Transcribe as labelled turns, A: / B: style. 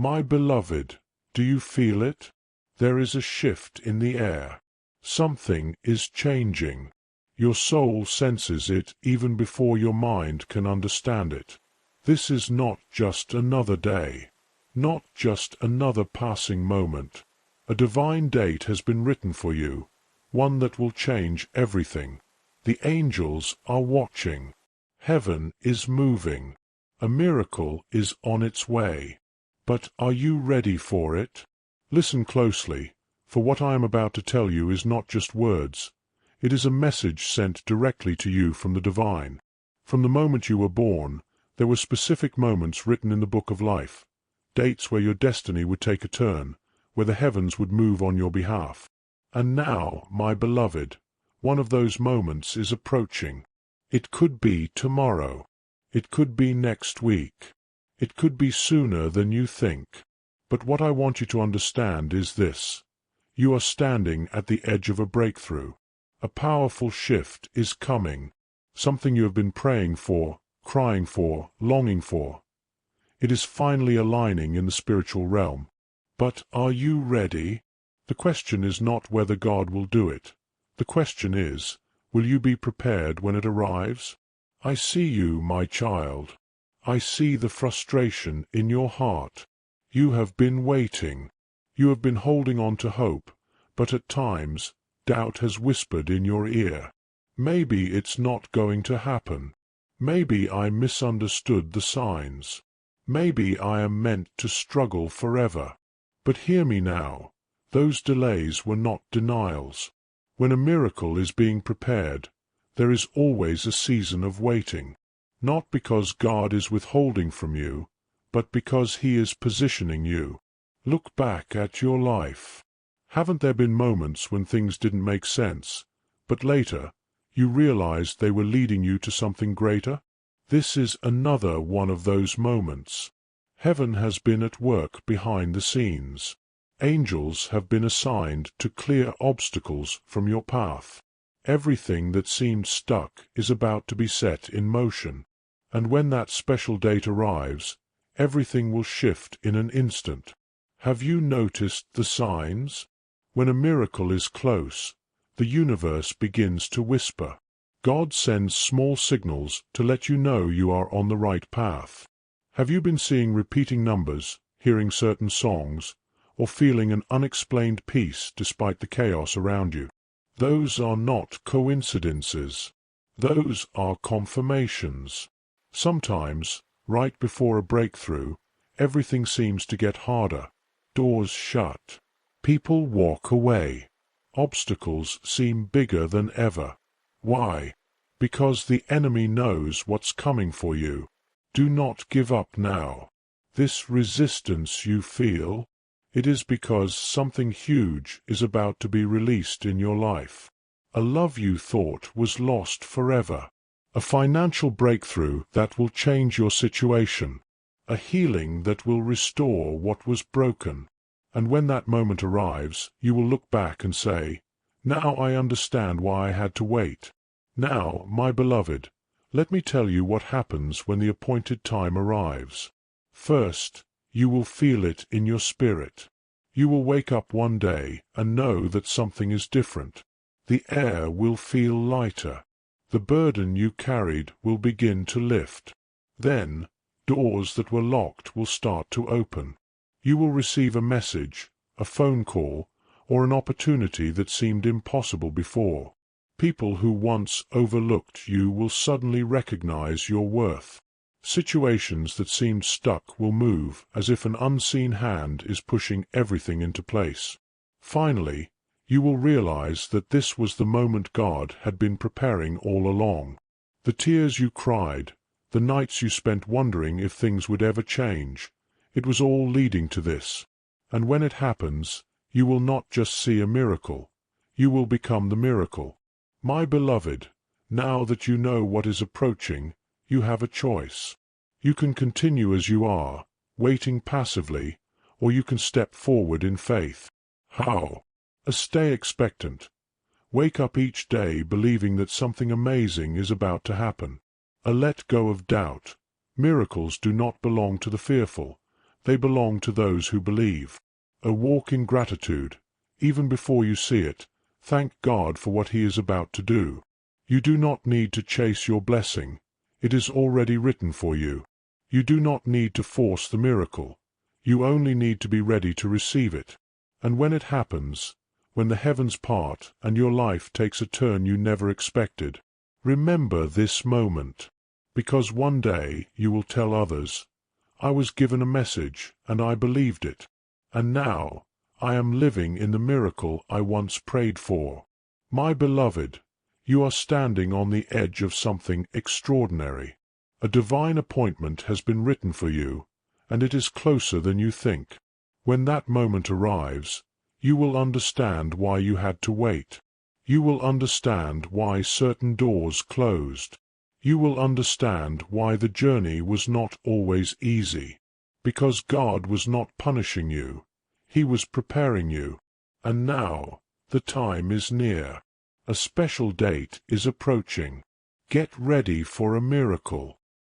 A: My beloved, do you feel it? There is a shift in the air. Something is changing. Your soul senses it even before your mind can understand it. This is not just another day, not just another passing moment. A divine date has been written for you, one that will change everything. The angels are watching. Heaven is moving. A miracle is on its way. But are you ready for it? Listen closely, for what I am about to tell you is not just words. It is a message sent directly to you from the divine. From the moment you were born, there were specific moments written in the book of life, dates where your destiny would take a turn, where the heavens would move on your behalf. And now, my beloved, one of those moments is approaching. It could be tomorrow. It could be next week. It could be sooner than you think. But what I want you to understand is this. You are standing at the edge of a breakthrough. A powerful shift is coming. Something you have been praying for, crying for, longing for. It is finally aligning in the spiritual realm. But are you ready? The question is not whether God will do it. The question is, will you be prepared when it arrives? I see you, my child. I see the frustration in your heart. You have been waiting. You have been holding on to hope, but at times, doubt has whispered in your ear. Maybe it's not going to happen. Maybe I misunderstood the signs. Maybe I am meant to struggle forever. But hear me now. Those delays were not denials. When a miracle is being prepared, there is always a season of waiting. Not because God is withholding from you, but because He is positioning you. Look back at your life. Haven't there been moments when things didn't make sense, but later you realized they were leading you to something greater? This is another one of those moments. Heaven has been at work behind the scenes. Angels have been assigned to clear obstacles from your path. Everything that seemed stuck is about to be set in motion. And when that special date arrives, everything will shift in an instant. Have you noticed the signs? When a miracle is close, the universe begins to whisper. God sends small signals to let you know you are on the right path. Have you been seeing repeating numbers, hearing certain songs, or feeling an unexplained peace despite the chaos around you? Those are not coincidences. Those are confirmations. Sometimes, right before a breakthrough, everything seems to get harder. Doors shut. People walk away. Obstacles seem bigger than ever. Why? Because the enemy knows what's coming for you. Do not give up now. This resistance you feel, it is because something huge is about to be released in your life. A love you thought was lost forever. A financial breakthrough that will change your situation. A healing that will restore what was broken. And when that moment arrives, you will look back and say, "Now I understand why I had to wait." Now, my beloved, let me tell you what happens when the appointed time arrives. First, you will feel it in your spirit. You will wake up one day and know that something is different. The air will feel lighter. The burden you carried will begin to lift. Then, doors that were locked will start to open. You will receive a message, a phone call, or an opportunity that seemed impossible before. People who once overlooked you will suddenly recognize your worth. Situations that seemed stuck will move as if an unseen hand is pushing everything into place. Finally, you will realize that this was the moment God had been preparing all along. The tears you cried, the nights you spent wondering if things would ever change, it was all leading to this. And when it happens, you will not just see a miracle, you will become the miracle. My beloved, now that you know what is approaching, you have a choice. You can continue as you are, waiting passively, or you can step forward in faith. How? Stay expectant. Wake up each day believing that something amazing is about to happen. Let go of doubt. Miracles do not belong to the fearful. They belong to those who believe. Walk in gratitude. Even before you see it, thank God for what He is about to do. You do not need to chase your blessing. It is already written for you. You do not need to force the miracle. You only need to be ready to receive it. And when it happens, when the heavens part and your life takes a turn you never expected, remember this moment, because one day you will tell others, "I was given a message and I believed it, and now I am living in the miracle I once prayed for." My beloved, you are standing on the edge of something extraordinary. A divine appointment has been written for you, and it is closer than you think. When that moment arrives, you will understand why you had to wait. You will understand why certain doors closed. You will understand why the journey was not always easy. Because God was not punishing you. He was preparing you. And now, the time is near. A special date is approaching. Get ready for a miracle.